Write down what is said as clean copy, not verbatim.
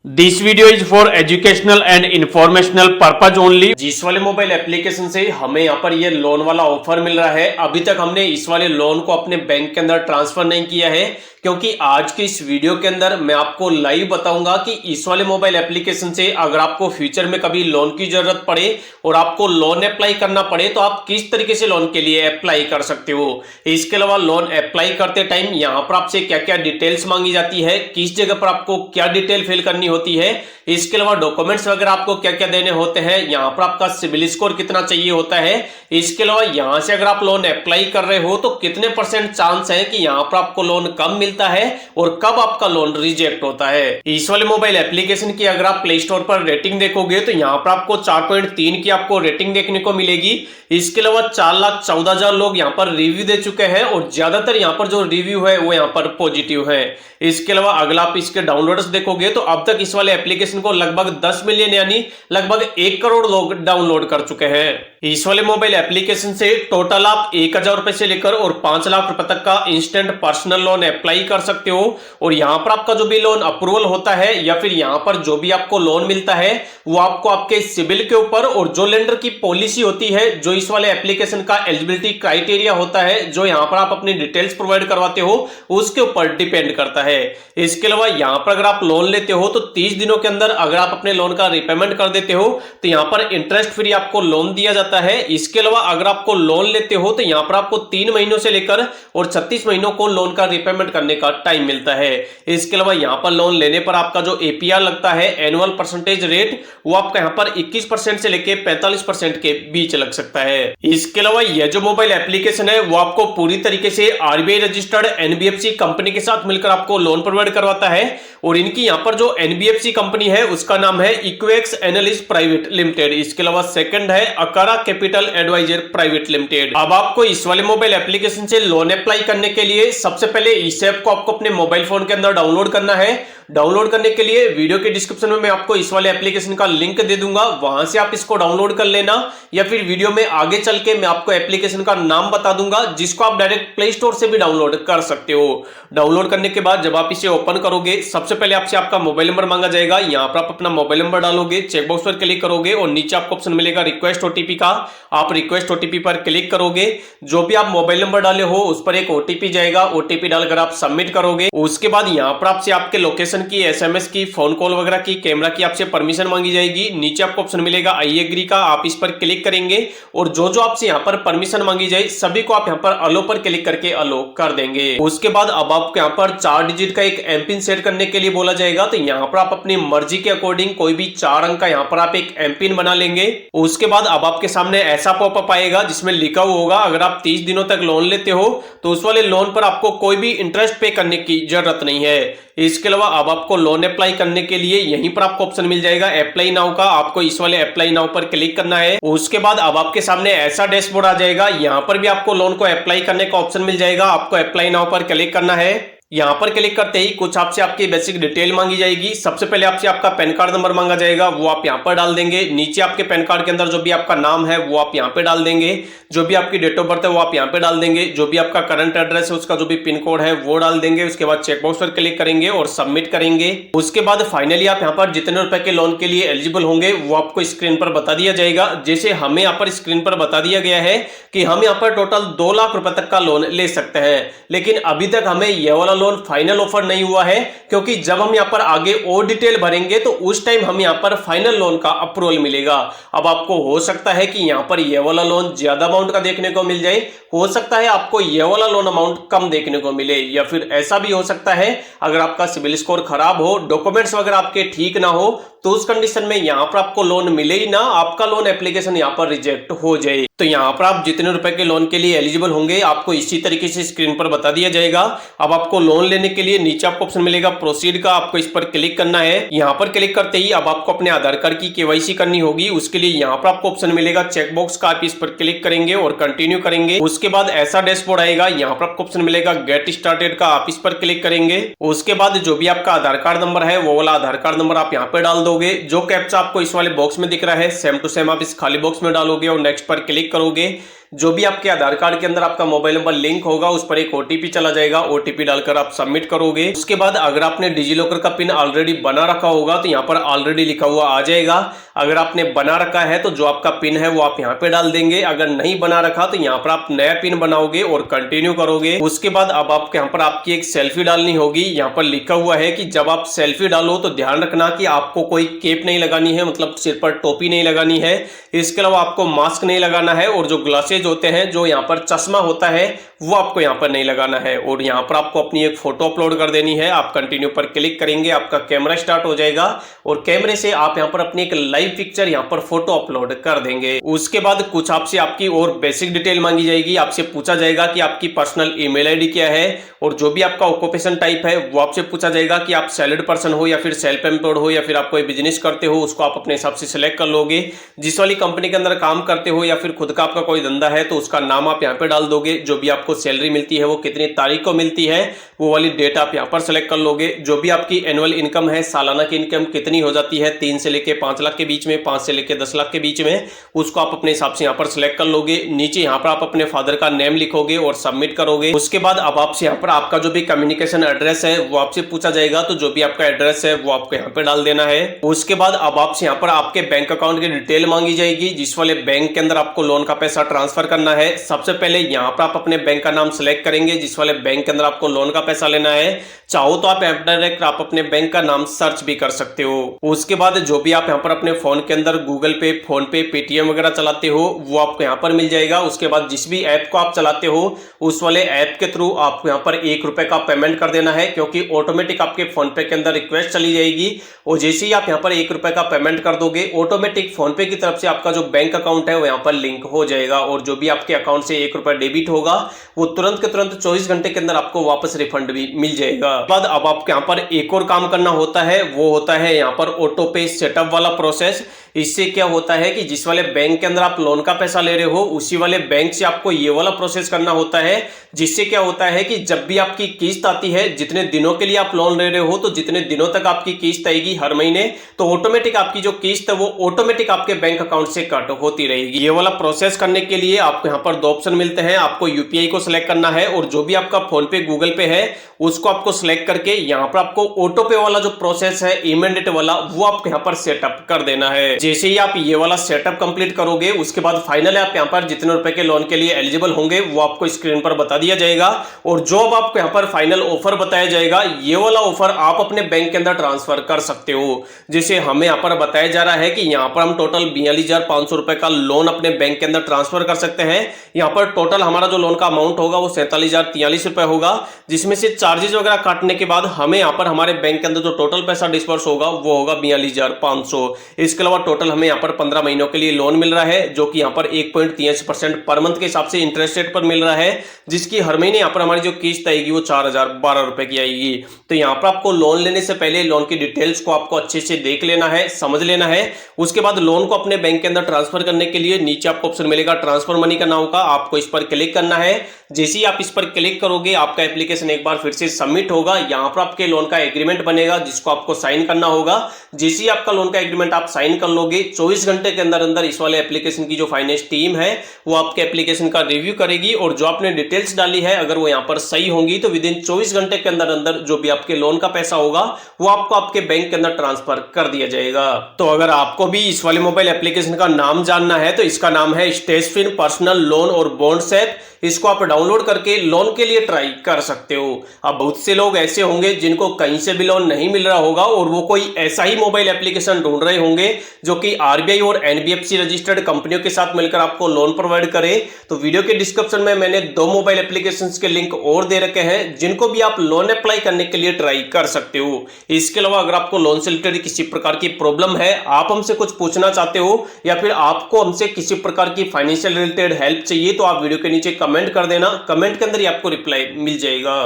This video is for educational and informational purpose only. जिस वाले mobile application से हमें यहाँ पर ये लोन वाला ऑफर मिल रहा है, अभी तक हमने इस वाले लोन को अपने बैंक के अंदर ट्रांसफर नहीं किया है, क्योंकि आज के इस वीडियो के अंदर मैं आपको लाइव बताऊंगा कि इस वाले मोबाइल एप्लीकेशन से अगर आपको फ्यूचर में कभी लोन की जरूरत पड़े और आपको लोन अप्लाई करना पड़े तो आप किस तरीके से लोन के लिए अप्लाई कर सकते हो। इसके अलावा लोन अप्लाई करते टाइम यहाँ पर आपसे क्या क्या डिटेल्स मांगी जाती है, किस जगह पर आपको क्या डिटेल फिल करनी होती है, इसके अलावा डॉक्यूमेंट्स वगैरह आपको क्या क्या देने होते हैं, यहाँ पर आपका सिविल स्कोर कितना चाहिए होता है, इसके अलावा यहाँ से अगर आप लोन अप्लाई कर रहे हो तो कितने % चांस है कि यहाँ पर आपको लोन कब मिलता है और कब आपका लोन रिजेक्ट होता है। इस वाले मोबाइल एप्लीकेशन की अगर आप प्ले स्टोर पर रेटिंग देखोगे तो यहाँ पर आपको 4.3 की आपको रेटिंग देखने को मिलेगी। इसके अलावा 4,14,000 लोग यहाँ पर रिव्यू दे चुके हैं और ज्यादातर यहाँ पर जो रिव्यू है वो यहाँ पर पॉजिटिव है। इसके अलावा अगर आप इसके डाउनलोडर्स देखोगे तो अब तक इस वाले एप्लीकेशन को लगभग 10 मिलियन यानी लगभग 1 करोड़ लोग डाउनलोड कर चुके हैं। इस वाले मोबाइल एप्लीकेशन से टोटल आप 1,000 रुपए से लेकर और 5 लाख रुपए तक का इंस्टेंट पर्सनल लोन अप्लाई कर सकते हो। और यहाँ पर आपका जो भी लोन अप्रूवल होता है या फिर यहाँ पर जो भी आपको लोन मिलता है वो आपको आपके सिविल के ऊपर और जो लेंडर की पॉलिसी होती है, जो इस वाले एप्लीकेशन का एलिजिबिलिटी क्राइटेरिया होता है, जो यहाँ पर आप अपनी डिटेल्स प्रोवाइड करवाते हो उसके ऊपर डिपेंड करता है। इसके अलावा यहाँ पर अगर आप लोन लेते हो तो 30 दिनों के अंदर अगर आप अपने लोन का रिपेमेंट कर देते हो तो यहाँ पर इंटरेस्ट फ्री आपको लोन दिया जाता है। इसके अलावा अगर आपको लोन लेते हो तो यहाँ पर आपको 3 महीनों से लेकर और 36 महीनों को लोन का रिपेमेंट करने का टाइम मिलता है। इसके अलावा यहाँ पर लोन लेने पर आपका जो एपीआर लगता है, एनुअल परसेंटेज रेट, वो आपका यहाँ पर 21% से लेकर 45% के बीच लग सकता है। इसके अलावा यह जो मोबाइल एप्लीकेशन है वो आपको पूरी तरीके से आरबीआई रजिस्टर्ड एनबीएफसी कंपनी के साथ मिलकर आपको लोन प्रोवाइड करवाता है। और इनकी यहाँ पर जो एनबीएफसी कंपनी है उसका नाम है इक्वेक्स एनालिस्ट प्राइवेट लिमिटेड। इसके अलावा सेकंड है अकारा कैपिटल एडवाइजर प्राइवेट लिमिटेड। अब आपको इस वाले मोबाइल एप्लीकेशन से लोन अप्लाई करने के लिए सबसे पहले इस ऐप को आपको अपने मोबाइल फोन के अंदर डाउनलोड करना है। डाउनलोड करने के लिए वीडियो के डिस्क्रिप्शन में मैं आपको इस वाले एप्लीकेशन का लिंक दे दूंगा, वहां से आप इसको डाउनलोड कर लेना, या फिर वीडियो में आगे चल के मैं आपको एप्लीकेशन का नाम बता दूंगा जिसको आप डायरेक्ट प्ले स्टोर से भी डाउनलोड कर सकते हो। डाउनलोड करने के बाद जब आप इसे ओपन करोगे सबसे पहले आपसे आपका मोबाइल नंबर मांगा जाएगा। यहाँ पर आप अपना मोबाइल नंबर डालोगे, चेकबॉक्स पर क्लिक करोगे और नीचे आपको ऑप्शन मिलेगा रिक्वेस्ट ओटीपी का। आप रिक्वेस्ट ओटीपी पर क्लिक करोगे, जो भी आप मोबाइल नंबर डाले हो उस पर एक ओटीपी जाएगा। ओटीपी डालकर आप सबमिट करोगे। उसके बाद यहाँ पर आपसे आपके लोकेशन की, एसएमएस की, फोन कॉल वगैरह की, कैमरा की आपसे परमिशन मांगी जाएगी। नीचे आपको ऑप्शन मिलेगा आई एग्री का, आप इस पर क्लिक करेंगे और जो जो आपसे यहाँ पर परमिशन मांगी जाए सभी को आप यहाँ पर अलो पर क्लिक करके अलो कर देंगे। उसके बाद अब आपको यहाँ पर 4 डिजिट का एक एमपिन सेट करने के लिए बोला जाएगा, तो यहाँ पर आप अपनी मर्जी के अकॉर्डिंग कोई भी 4 अंक का यहाँ पर आप एक एमपिन बना लेंगे। उसके बाद अब आपके सामने ऐसा पॉपअप आएगा जिसमें लिखा हुआ होगा अगर आप 30 दिनों तक लोन लेते हो तो उस वाले लोन पर आपको कोई भी इंटरेस्ट पे करने की जरूरत नहीं है। इसके अलावा अब आपको लोन अप्लाई करने के लिए यहीं पर आपको ऑप्शन मिल जाएगा अप्लाई नाउ का, आपको इस वाले अप्लाई नाउ पर क्लिक करना है। उसके बाद अब आपके सामने ऐसा डैशबोर्ड आ जाएगा, यहाँ पर भी आपको लोन को अप्लाई करने का ऑप्शन मिल जाएगा। आपको अप्लाई नाउ पर क्लिक करना है। यहाँ पर क्लिक करते ही कुछ आपसे आपकी बेसिक डिटेल मांगी जाएगी। सबसे पहले आपसे आपका पैन कार्ड नंबर मांगा जाएगा, वो आप यहाँ पर डाल देंगे। नीचे आपके पैन कार्ड के अंदर जो भी आपका नाम है वो आप यहाँ पे डाल देंगे। जो भी आपकी डेट ऑफ बर्थ है वो आप यहाँ पे डाल देंगे। जो भी आपका करंट एड्रेस है उसका जो भी पिन कोड है वो डाल देंगे। उसके बाद चेकबॉक्स पर क्लिक करेंगे और सबमिट करेंगे। उसके बाद फाइनली आप यहाँ पर जितने रुपए के लोन के लिए एलिजिबल होंगे वो आपको स्क्रीन पर बता दिया जाएगा। जैसे हमें यहाँ पर स्क्रीन पर बता दिया गया है कि हम यहाँ पर टोटल 2 लाख रुपए तक का लोन ले सकते हैं, लेकिन अभी तक हमें यह वाला लोन फाइनल ऑफर नहीं हुआ है, क्योंकि जब हम यहाँ पर आगे और डिटेल भरेंगे तो उस टाइम हम यहाँ पर फाइनल लोन का अप्रूवल मिलेगा। अब आपको हो सकता है कि यहाँ पर यह वाला लोन ज्यादा अमाउंट का देखने को मिल जाए, हो सकता है आपको यह वाला लोन अमाउंट कम देखने को मिले, या फिर ऐसा भी हो सकता है अगर आपका सिविल स्कोर खराब हो, डॉक्यूमेंट्स वगैरह आपके ठीक ना हो, तो उस कंडीशन में यहाँ पर आपको लोन मिले ही ना, आपका लोन एप्लीकेशन यहाँ पर रिजेक्ट हो जाए। तो यहाँ पर आप जितने रुपए के लोन के लिए एलिजिबल होंगे आपको इसी तरीके से स्क्रीन पर बता दिया जाएगा। अब आपको लोन लेने के लिए नीचे आपको ऑप्शन मिलेगा प्रोसीड का, आपको इस पर क्लिक करना है। यहाँ पर क्लिक करते ही अब आपको अपने आधार कार्ड की केवाईसी करनी होगी। उसके लिए यहाँ पर आपको ऑप्शन मिलेगा चेकबॉक्स का, आप इस पर क्लिक करेंगे और कंटिन्यू करेंगे। उसके बाद ऐसा डैशबोर्ड आएगा, यहाँ पर आपको ऑप्शन मिलेगा गेट स्टार्टेड का, आप इस पर क्लिक करेंगे। उसके बाद जो भी आपका आधार कार्ड नंबर है वो वाला आधार कार्ड नंबर आप यहाँ पे डाल दोगे। जो कैप्चा आपको इस वाले बॉक्स में दिख रहा है सेम टू सेम आप इस खाली बॉक्स में डालोगे और नेक्स्ट पर क्लिक करोगे। जो भी आपके आधार कार्ड के अंदर आपका मोबाइल नंबर लिंक होगा उस पर एक ओटीपी चला जाएगा। ओटीपी डालकर आप सबमिट करोगे। उसके बाद अगर आपने डिजिलॉकर का पिन ऑलरेडी बना रखा होगा तो यहाँ पर ऑलरेडी लिखा हुआ आ जाएगा। अगर आपने बना रखा है तो जो आपका पिन है वो आप यहाँ पे डाल देंगे। अगर नहीं बना रखा तो यहाँ पर आप नया पिन बनाओगे और कंटिन्यू करोगे। उसके बाद अब आपके यहाँ पर आपकी एक सेल्फी डालनी होगी। यहाँ पर लिखा हुआ है कि जब आप सेल्फी डालो तो ध्यान रखना कि आपको कोई केप नहीं लगानी है, मतलब सिर पर टोपी नहीं लगानी है। इसके अलावा आपको मास्क नहीं लगाना है और जो ग्लासेज होते हैं, जो यहाँ पर चश्मा होता है, वो आपको यहाँ पर नहीं लगाना है। और यहाँ पर आपको अपनी एक फोटो अपलोड कर देनी है। आप कंटिन्यू पर क्लिक करेंगे, आपका कैमरा स्टार्ट हो जाएगा और कैमरे से आप यहाँ पर अपनी एक लाइव पिक्चर यहाँ पर फोटो अपलोड कर देंगे। उसके बाद कुछ आपसे आपकी और बेसिक डिटेल मांगी जाएगी। आपसे पूछा जाएगा कि आपकी पर्सनल ईमेल आईडी क्या है और जो भी आपका ऑक्यूपेशन टाइप है वो आपसे पूछा जाएगा कि आप सैलरीड पर्सन हो या फिर सेल्फ एम्प्लॉयड हो या फिर आप कोई बिजनेस करते हो, उसको आप अपने हिसाब से सिलेक्ट कर लोगे। जिस वाली कंपनी के अंदर काम करते हो या फिर खुद का आपका कोई धंधा है तो उसका नाम आप यहाँ पे डाल दोगे। जो भी आपको सैलरी मिलती है वो कितनी तारीख को मिलती है वो वाली डेट आप यहाँ पर सिलेक्ट कर लोगे। जो भी आपकी एनुअल इनकम है, सालाना की इनकम कितनी हो जाती है, 3 से लेके 5 लाख के बीच में, 5 से लेके 10 लाख के बीच में, उसको आप अपने हिसाब से यहाँ पर सिलेक्ट कर लोगे। नीचे यहाँ पर आप अपने फादर का नेम लिखोगे और सबमिट करोगे। उसके बाद अब आपसे यहाँ पर आपका जो भी कम्युनिकेशन एड्रेस है वो आपसे पूछा जाएगा, तो जो भी आपका एड्रेस है वो आपको यहाँ पे डाल देना है। उसके बाद अब आपसे यहाँ पर आपके बैंक अकाउंट की डिटेल मांगी जाएगी, जिस वाले बैंक के अंदर आपको लोन का पैसा ट्रांसफर करना है। सबसे पहले यहाँ पर आप अपने बैंक का नाम सिलेक्ट करेंगे जिस वाले बैंक के अंदर आपको लोन का पैसा लेना है। चाहो तो आप डायरेक्ट आप अपने बैंक का नाम सर्च भी कर सकते हो। उसके बाद जो भी आप यहाँ पर अपने फोन के अंदर गूगल पे, फोन पे, पेटीएम वगैरह चलाते हो वो आपको यहाँ पर मिल जाएगा। उसके बाद जिस भी ऐप को आप चलाते हो उस वाले ऐप के थ्रू आपको यहाँ पर 1 रुपए का पेमेंट कर देना है, क्योंकि ऑटोमेटिक आपके फोन पे के अंदर रिक्वेस्ट चली जाएगी और जैसे ही आप यहाँ पर 1 रुपए का पेमेंट कर दोगे ऑटोमेटिक फोन पे की तरफ से आपका जो बैंक अकाउंट है वो यहाँ पर लिंक हो जाएगा और जो भी आपके अकाउंट से 1 रुपए डेबिट होगा वो तुरंत के तुरंत 24 घंटे के अंदर आपको वापस रिफंड भी मिल जाएगा। बाद अब आपको यहाँ पर एक और काम करना होता है, वो होता है यहाँ पर ऑटो पे सेटअप वाला प्रोसेस। इससे क्या होता है कि जिस वाले बैंक के अंदर आप लोन का पैसा ले रहे हो उसी वाले बैंक से आपको ये वाला प्रोसेस करना होता है, जिससे क्या होता है कि जब भी आपकी किस्त आती है, जितने दिनों के लिए आप लोन ले रहे हो तो जितने दिनों तक आपकी किस्त आएगी हर महीने, तो ऑटोमेटिक आपकी जो किस्त है वो ऑटोमेटिक आपके बैंक अकाउंट से कट होती रहेगी। ये वाला प्रोसेस करने के लिए आपको यहाँ पर 2 ऑप्शन मिलते हैं। आपको यूपीआई को सिलेक्ट करना है और जो भी आपका फोन पे, गूगल पे है उसको आपको सिलेक्ट करके यहाँ पर आपको ऑटो पे वाला जो प्रोसेस है इमीडिएट वाला वो आपको यहाँ पर सेटअप कर देना है। जैसे ही आप ये वाला सेटअप कंप्लीट करोगे उसके बाद फाइनल आप यहाँ पर जितने रुपए के लोन के लिए एलिजिबल होंगे वो आपको स्क्रीन पर बता दिया जाएगा और जो अब आपको यहाँ पर फाइनल ऑफर बताया जाएगा ये वाला ऑफर आप अपने बैंक के अंदर ट्रांसफर कर सकते हो। जैसे हमें यहाँ पर बताया जा रहा है कि यहाँ पर हम टोटल 42,500 रुपए का लोन अपने बैंक के अंदर ट्रांसफर कर सकते हैं। यहाँ पर टोटल हमारा जो लोन का अमाउंट होगा वो 47,043 रुपए होगा, जिसमें से चार्जेस वगैरह काटने के बाद हमें यहाँ पर हमारे बैंक के अंदर जो टोटल पैसा डिस्पर्स होगा वो होगा 42,500। इसके अलावा टोटल हमें यहाँ पर 15 महीनों के लिए लोन मिल रहा है, जो कि यहाँ पर 1.83% पर मंथ के हिसाब से इंटरेस्ट रेट पर मिल रहा है, जिसकी हर महीने यहाँ पर हमारी जो किस्त आएगी वो 4,012 रुपए की आएगी। तो यहाँ पर आपको लोन लेने से पहले लोन की डिटेल्स को आपको अच्छे से देख लेना है, समझ लेना है। उसके बाद लोन को अपने बैंक के अंदर ट्रांसफर करने के लिए नीचे आपको ऑप्शन मिलेगा ट्रांसफर मनी का नाम का, आपको इस पर क्लिक करना है। जैसे ही आप इस पर क्लिक करोगे आपका एप्लीकेशन एक बार फिर से सबमिट होगा। यहाँ पर आपके लोन का एग्रीमेंट बनेगा जिसको आपको साइन करना होगा। जैसे ही आपका लोन का एग्रीमेंट आप साइन कर लोगे 24 घंटे के अंदर अंदर इस वाले एप्लीकेशन की जो फाइनेंस टीम है वो आपके एप्लीकेशन का रिव्यू करेगी और जो आपने डिटेल्स डाली है अगर वो यहाँ पर सही होंगी तो विद इन 24 घंटे के अंदर अंदर जो भी आपके लोन का पैसा होगा वो आपको आपके बैंक के अंदर ट्रांसफर कर दिया जाएगा। तो अगर आपको भी इस वाले मोबाइल एप्लीकेशन का नाम जानना है तो इसका नाम है स्टेजफिन पर्सनल लोन और बॉन्ड्स ऐप। इसको आप डाउनलोड करके लोन के लिए ट्राई कर सकते हो। अब बहुत से लोग ऐसे होंगे जिनको कहीं से भी लोन नहीं मिल रहा होगा और वो कोई ऐसा ही मोबाइल एप्लीकेशन ढूंढ रहे होंगे जो कि आरबीआई और एनबीएफसी रजिस्टर्ड कंपनियों के साथ मिलकर आपको लोन प्रोवाइड करे। तो वीडियो के डिस्क्रिप्शन में मैंने 2 मोबाइल एप्लीकेशंस के लिंक और दे रखे हैं जिनको भी आप लोन अप्लाई करने के लिए ट्राई कर सकते हो। इसके अलावा अगर आपको लोन से रिलेटेड किसी प्रकार की प्रॉब्लम है, आप हमसे कुछ पूछना चाहते हो या फिर आपको हमसे किसी प्रकार की फाइनेंशियल रिलेटेड हेल्प चाहिए तो आप वीडियो के नीचे कमेंट कर देना। कमेंट के अंदर ही आपको रिप्लाई मिल जाएगा।